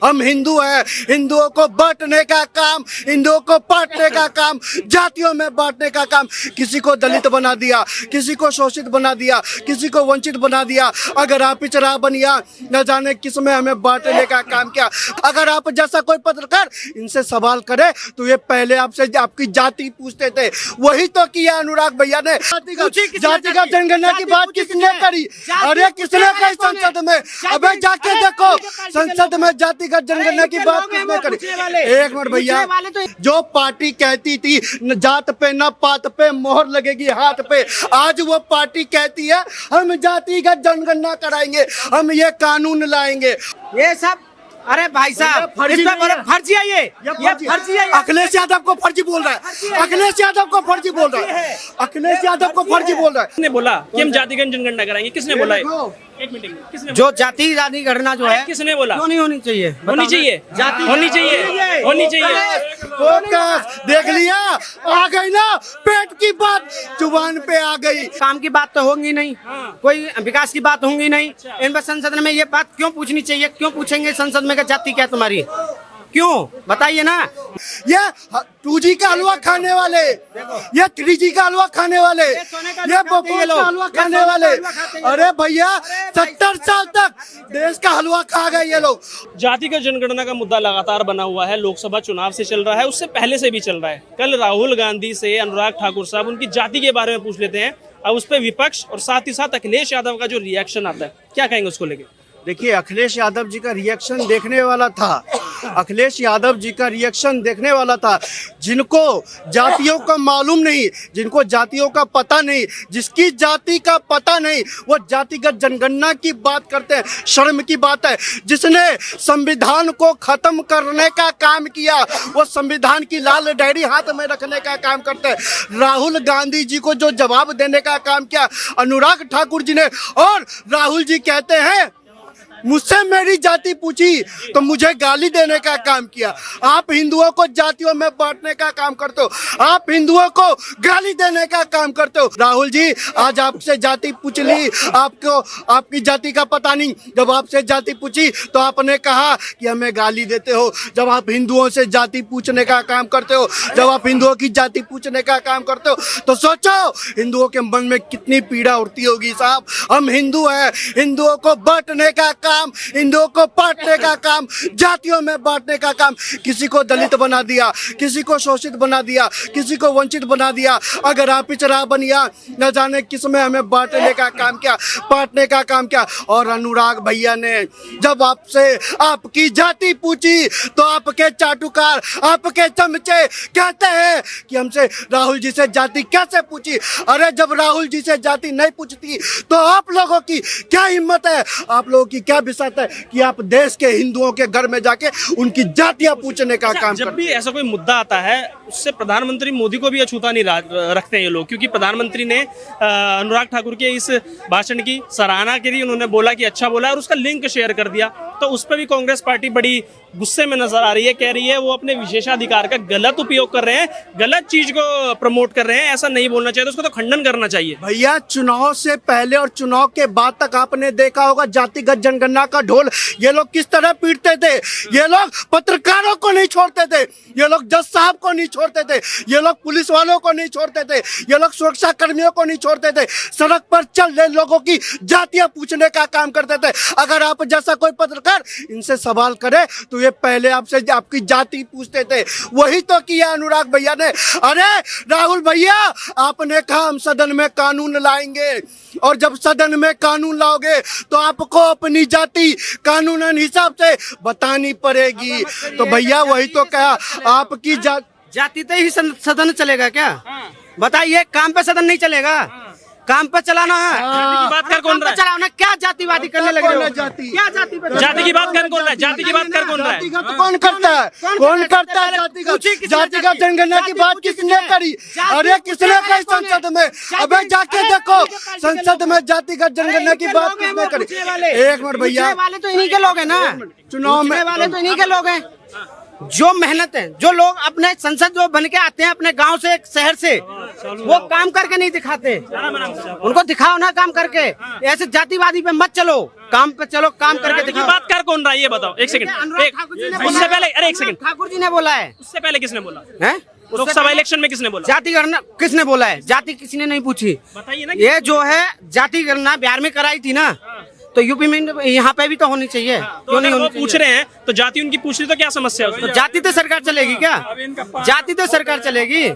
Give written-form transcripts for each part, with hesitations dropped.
हम हिंदू हैं, हिंदुओं को बांटने का काम, हिंदुओं को बांटने का काम, जातियों में बांटने का काम, किसी को दलित बना दिया, किसी को शोषित बना दिया, किसी को वंचित बना दिया। अगर आप पिछड़ा बनिया, न जाने किस में हमें बांटने का काम किया। अगर आप जैसा कोई पत्रकार इनसे सवाल करे तो ये पहले आपसे आपकी जाति पूछते थे, वही तो किया अनुराग भैया ने। जातिगत जनगणना की बात किसने करी? अरे किसने कही संसद में? अबे जाके देखो संसद में जातिगत जनगणना की बात किसने करी? एक मिनट भैया, जो पार्टी कहती थी न जात पे न पात पे मोहर लगेगी हाथ पे, आज वो पार्टी कहती है हम जातिगत जनगणना कराएंगे, हम ये कानून लाएंगे। ये सब अरे भाई साहब फर्जी है, ये फर्जी है। अखिलेश यादव को फर्जी बोल रहा है, अखिलेश यादव को फर्जी बोल रहा है, अखिलेश यादव को फर्जी बोल रहा है। किसने बोला कि हम जातिगत जनगणना कराएंगे? किसने बोला? एक मिनट, किसने जो जाति गणना जो है किसने बोला? क्यों नहीं होनी चाहिए? होनी चाहिए, होनी चाहिए, होनी चाहिए। फोकस देख लिया, आ गई ना पेट की बात जुबान पे आ गई। काम की बात तो होगी नहीं, कोई विकास की बात होंगी नहीं। इन पर संसद में ये बात क्यों पूछनी चाहिए? क्यों पूछेंगे संसद में कि जाति क्या तुम्हारी? क्यों बताइए ना। ये 2G का हलवा खाने वाले, ये 3G का हलवा खाने वाले, ये बबूल का हलवा खाने वाले। अरे भैया 70 साल तक देश का हलवा खा गए ये लोग। जातिगत जनगणना का मुद्दा लगातार बना हुआ है, लोकसभा चुनाव से चल रहा है, उससे पहले से भी चल रहा है। कल राहुल गांधी से अनुराग ठाकुर साहब उनकी जाति के बारे में पूछ लेते हैं। अब उस पर विपक्ष और साथ ही साथ अखिलेश यादव का जो रिएक्शन आता है, क्या कहेंगे उसको लेके? देखिए अखिलेश यादव जी का रिएक्शन देखने वाला था, अखिलेश यादव जी का रिएक्शन देखने वाला था। जिनको जातियों का मालूम नहीं, जिनको जातियों का पता नहीं, जिसकी जाति का पता नहीं, वो जातिगत जनगणना की बात करते हैं। शर्म की बात है। जिसने संविधान को खत्म करने का काम किया, वो संविधान की लाल डायरी हाथ में रखने का काम करते हैं। राहुल गांधी जी को जो जवाब देने का काम किया अनुराग ठाकुर जी ने, और राहुल जी कहते हैं मुझसे मेरी जाति पूछी तो मुझे गाली देने का काम किया। आप हिंदुओं को जातियों में बांटने का काम करते हो, आप हिंदुओं को गाली देने का काम करते हो। राहुल जी आज आपसे जाति पूछ ली, आपको आपकी जाति का पता नहीं। जब आपसे जाति पूछी तो आपने कहा कि हमें गाली देते हो। जब आप हिंदुओं से जाति पूछने का काम करते हो, जब आप हिंदुओं की जाति पूछने का काम करते हो, तो सोचो हिंदुओं के मन में कितनी पीड़ा उठती होगी। साहब हम हिंदू हैं, हिंदुओं को बांटने का काम, हिंदुओं को बांटने का काम, जातियों में बांटने का काम, किसी को दलित बना दिया, किसी को शोषित बना दिया, किसी को वंचित बना दिया। अगर आप पिछड़ा बनिया, न जाने किस में हमें बांटने का काम किया, बांटने का काम किया। और अनुराग भैया ने जब आपसे आपकी जाति पूछी तो आपके चाटुकार, आपके चमचे कहते हैं कि हमसे राहुल जी से जाति कैसे पूछी। अरे जब राहुल जी से जाति नहीं पूछती तो आप लोगों की क्या हिम्मत है, आप लोगों की क्या विषय है कि आप देश के हिंदुओं के घर में जाके उनकी जातियां पूछने का काम जब भी ऐसा कोई मुद्दा आता है उससे प्रधानमंत्री मोदी को भी अछूता नहीं रखते हैं ये लोग, क्योंकि प्रधानमंत्री ने अनुराग ठाकुर के इस भाषण की सराहना करी, उन्होंने बोला कि अच्छा बोला और उसका लिंक शेयर कर दिया। तो उस पर भी कांग्रेस पार्टी बड़ी गुस्से में नजर आ रही है, कह रही है वो अपने विशेषाधिकार का गलत उपयोग कर रहे हैं, गलत चीज को प्रमोट कर रहे हैं, ऐसा नहीं बोलना चाहिए, तो उसको तो खंडन करना चाहिए। भैया चुनाव से पहले और चुनाव के बाद तक आपने देखा होगा जातिगत जनगणना का ढोल ये लोग किस तरह पीटते थे। ये लोग पत्रकारों को नहीं छोड़ते थे, ये लोग जज साहब को नहीं छोड़ते थे, ये लोग पुलिस वालों को नहीं छोड़ते थे, ये लोग सुरक्षा कर्मियों को नहीं छोड़ते थे, सड़क पर चल रहे लोगों की जातियां पूछने का काम करते थे। अगर आप जैसा कोई पत्रकार इनसे सवाल करे तो ये पहले आपसे आपकी जाति पूछते थे, वही तो किया अनुराग भैया ने। अरे राहुल भैया आपने कहा हम सदन में कानून लाएंगे, और जब सदन में कानून लाओगे तो आपको अपनी जाति कानूनन हिसाब से बतानी पड़ेगी। तो भैया वही तो कहा आपकी जाति पे ही सदन चलेगा क्या? बताइए, काम पे सदन नहीं चलेगा, काम पे चलाना है। जाति की बात कर कौन रहा है? चलाना क्या जातिवादी करने लगे हो? जाति क्या जाति पे? जाति की बात कर कौन रहा है? जाति की बात कर कौन रहा है? जातिगत कौन करता है? कौन करता है जातिगत? जातिगत जनगणना की बात किसने करी? अरे किसने कही संसद में? अबे जाके देखो संसद में जातिगत जनगणना की बात किसने करी? एक मिनट भैया, वाले तो इन्हीं के लोग हैं ना, चुनाव में वाले तो इन्हीं के लोग हैं। जो मेहनत है, जो लोग अपने संसद जो बन के आते हैं अपने गांव से, एक शहर से, वो काम करके नहीं दिखाते। उनको दिखाओ ना काम करके, ऐसे जातिवादी पे मत चलो, काम पे चलो, काम करके की दिखाओ। बात कर कौन रहा है ये बताओ, एक सेकंड। अनुराग ठाकुर जी ने बोला उससे है। पहले, अरे एक सेकंड, ठाकुर जी ने बोला है। उससे पहले किसने बोला? हैं? लोकसभा इलेक्शन में किसने बोला? जाति गणना किसने बोला है? जाति किसी ने नहीं पूछी। बताइए ना। ये जो है जाति गणना बिहार में कराई थी ना, तो यूपी में यहाँ पे भी तो होनी चाहिए। तो क्यों नहीं अगर वो होनी पूछ चाहिए? रहे हैं तो जाति उनकी पूछ रही तो क्या समस्या है उसमें? तो जाति तो सरकार चलेगी क्या? जाति तो सरकार चलेगी,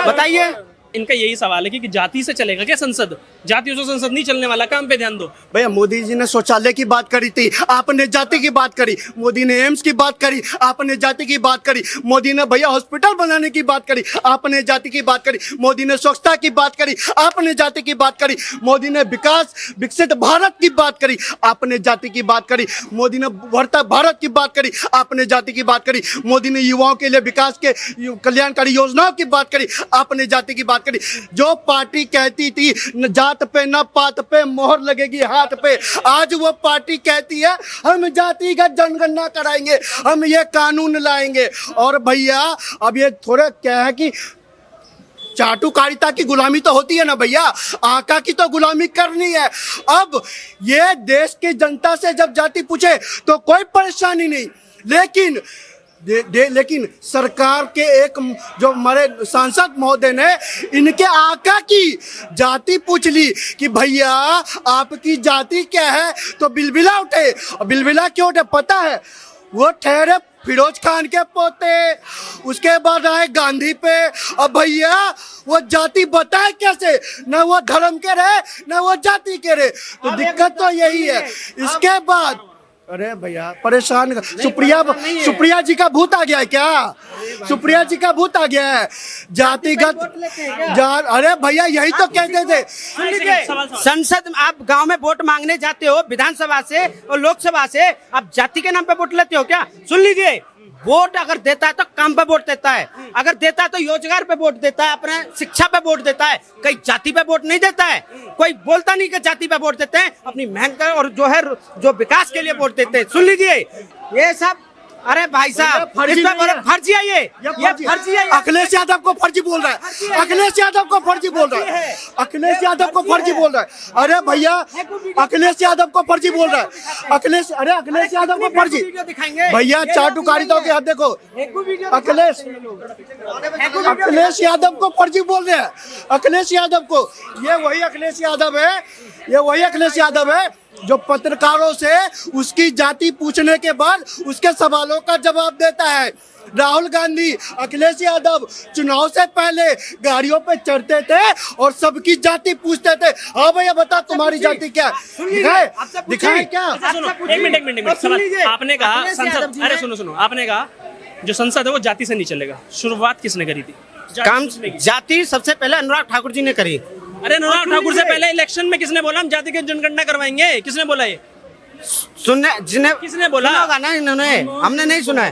बताइए। इनका यही सवाल है कि जाति से चलेगा क्या संसद? जातियों से संसद नहीं चलने वाला, काम पे ध्यान दो। भैया मोदी जी ने शौचालय की बात करी थी, आपने जाति की बात करी। मोदी ने एम्स की बात करी, आपने जाति की बात करी। मोदी ने भैया हॉस्पिटल बनाने की बात करी, आपने जाति की बात करी। मोदी ने स्वच्छता की बात करी, आपने जाति की बात करी। मोदी ने विकसित भारत की बात करी, आपने जाति की बात करी। मोदी ने बढ़ता भारत की बात करी, आपने जाति की बात करी। मोदी ने युवाओं के लिए विकास के कल्याणकारी योजनाओं की बात करी, आपने जाति की बात करी। जो पार्टी कहती थी न जात पे न पात पे मोहर लगेगी हाथ पे, आज वो पार्टी कहती है हम जातिगत जनगणना कराएंगे, हम ये कानून लाएंगे। और भैया अब ये थोड़ा क्या है कि चाटुकारिता की गुलामी तो होती है ना भैया, आका की तो गुलामी करनी है। अब ये देश की जनता से जब जाति पूछे तो कोई परेशानी नहीं, लेकिन सरकार के एक जो हमारे सांसद महोदय ने इनके आका की जाति पूछ ली कि भैया आपकी जाति क्या है, तो बिलबिला उठे। बिलबिला क्यों उठे पता है? वो ठहरे फिरोज खान के पोते, उसके बाद आए गांधी पे। अब भैया वो जाति बताए कैसे? न वो धर्म के रहे न वो जाति के रहे, तो दिक्कत तो यही है। इसके बाद अरे भैया परेशान सुप्रिया जी का भूत आ गया है क्या? सुप्रिया जी का भूत आ गया है जातिगत अरे भैया यही तो कहते थे। संसद आप गांव में वोट मांगने जाते हो, विधानसभा से और लोकसभा से, आप जाति के नाम पे वोट लेते हो क्या? सुन लीजिए, वोट अगर देता है तो काम पे वोट देता है, अगर देता है तो रोजगार पे वोट देता है, अपने शिक्षा पे वोट देता है, कहीं जाति पे वोट नहीं देता है। कोई बोलता नहीं कि जाति पे वोट देते हैं, अपनी मेहनत और जो है जो विकास के लिए वोट देते हैं। सुन लीजिए ये सब, अरे भाई साहब फर्जी है ये फर्जी है। अखिलेश यादव को फर्जी बोल रहा है, अखिलेश यादव को फर्जी बोल रहा है, अखिलेश यादव को फर्जी बोल रहा है। अरे भैया अखिलेश यादव को फर्जी बोल रहा है, अखिलेश यादव को फर्जी भैया। चाटुकारिता के हाथ देखो, अखिलेश यादव को फर्जी बोल रहे हैं। अखिलेश यादव को, ये वही अखिलेश यादव है, ये वही अखिलेश यादव है जो पत्रकारों से उसकी जाति पूछने के बाद उसके सवालों का जवाब देता है। राहुल गांधी, अखिलेश यादव चुनाव से पहले गाड़ियों पे चढ़ते थे और सबकी जाति पूछते थे। हाँ भैया बता तुम्हारी जाति क्या है, दिखाए क्या? एक मिनट आपने कहा संसद, अरे सुनो, आपने कहा जो संसद है वो जाति से नहीं चलेगा। शुरुआत किसने करी थी काम? जाति सबसे पहले अनुराग ठाकुर जी ने करी। अरे अनुराग ठाकुर से पहले इलेक्शन में किसने बोला हम जाति की जनगणना करवाएंगे? किसने बोला ये? सुनने किसने बोला? होगा ना इन्होंने, हमने नहीं सुना है,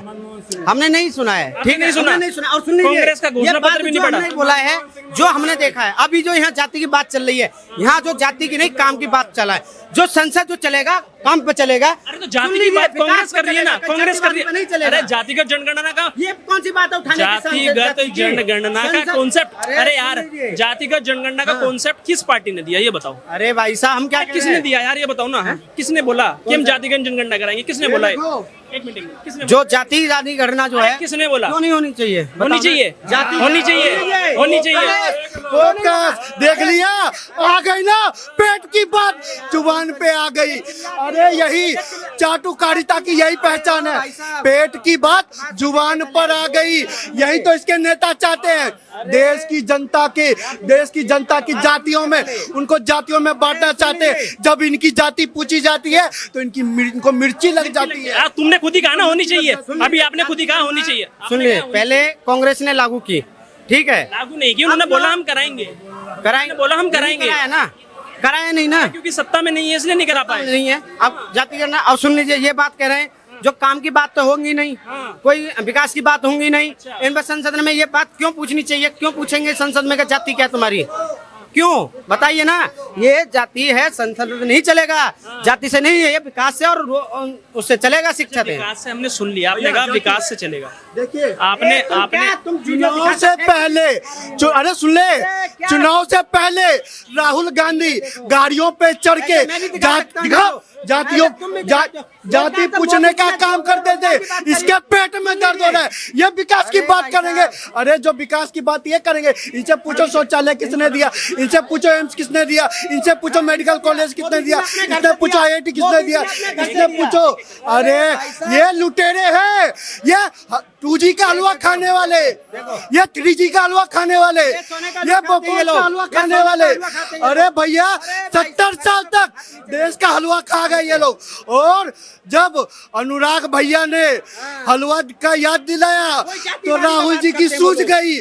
हमने नहीं सुना है। ठीक नहीं सुना? नहीं सुना। और सुन लीजिए, कांग्रेस का घोषणा पत्र भी नहीं पढ़ा। बोला है जो हमने देखा है। अभी जो यहाँ जाति की बात चल रही है, यहाँ जो जाति की नहीं काम की बात चला है। जो संसद जो चलेगा काम पे चलेगा। अरे तो जाति की बात कांग्रेस कर रही है ना, कांग्रेस कर रही है। नहीं चलेगा। अरे जातिगत जनगणना का ये कौन सी बात है उठाने की? जातिगत जनगणना का कॉन्सेप्ट, अरे यार जातिगत जनगणना का कॉन्सेप्ट किस पार्टी ने दिया ये बताओ? अरे भाई साहब हम क्या किसने दिया यार ये बताओ ना? किसने बोला कि हम जातिगत जनगणना कराएंगे? किसने बोला है? एक मिनट, किसने? जो जाति गणना जो है किसने बोला? क्यों नहीं होनी चाहिए? होनी चाहिए, जाति होनी चाहिए, होनी चाहिए। फोकस देख लिया, आ गई ना पेट की बात जुबान पे आ गई। अरे यही चाटुकारिता की यही पहचान है, पेट की बात जुबान पर आ गई। यही तो इसके नेता चाहते हैं, देश की जनता की जातियों में, उनको जातियों में बांटना चाहते हैं। जब इनकी जाति पूछी जाती है तो इनको मिर्ची लग जाती है। तुमने खुद ही कहा ना होनी चाहिए, अभी आपने खुद ही कहा होनी चाहिए। सुनिए, पहले कांग्रेस ने लागू की, ठीक है, लागू नहीं की, उन्होंने बोला हम कराएंगे, बोला हम कराएंगे ना, कराया नहीं ना, क्योंकि सत्ता में नहीं है इसलिए नहीं करा पाए। नहीं है। अब जाति करना, अब सुन लीजिए ये बात कह रहे हैं, जो काम की बात तो होगी नहीं, कोई विकास की बात होगी नहीं। इन पर संसद में ये बात क्यों पूछनी चाहिए? क्यों पूछेंगे संसद में कि जाति क्या तुम्हारी? क्यों बताइए ना। ये जाति है, संसद में नहीं चलेगा, जाति से नहीं है, ये विकास से और उससे चलेगा, शिक्षा से। विकास से हमने सुन लिया, आपने कहा विकास से चलेगा। देखिए आपने चुनाव से पहले अरे सुन ले, चुनाव से पहले राहुल गांधी गाड़ियों पे चढ़ के जातियों जाति पूछने का काम करते थे। इसके पेट में दर्द हो रहा है, ये विकास की बात करेंगे। अरे जो विकास की बात ये करेंगे, इनसे पूछो शौचालय किसने दिया, इनसे पूछो एम्स किसने दिया, इनसे पूछो मेडिकल कॉलेज किसने दिया, इनसे पूछो IIT किसने दिया, इसने पूछो। अरे ये लुटेरे हैं, ये 2G का हलवा खाने वाले, ये 3G का हलवा खाने वाले, ये बबूल का हलवा खाने वाले। अरे भैया 70 साल तक देश का हलवा खा गए ये लोग, और जब अनुराग भैया ने हलवा का याद दिलाया तो राहुल जी की सूझ गई।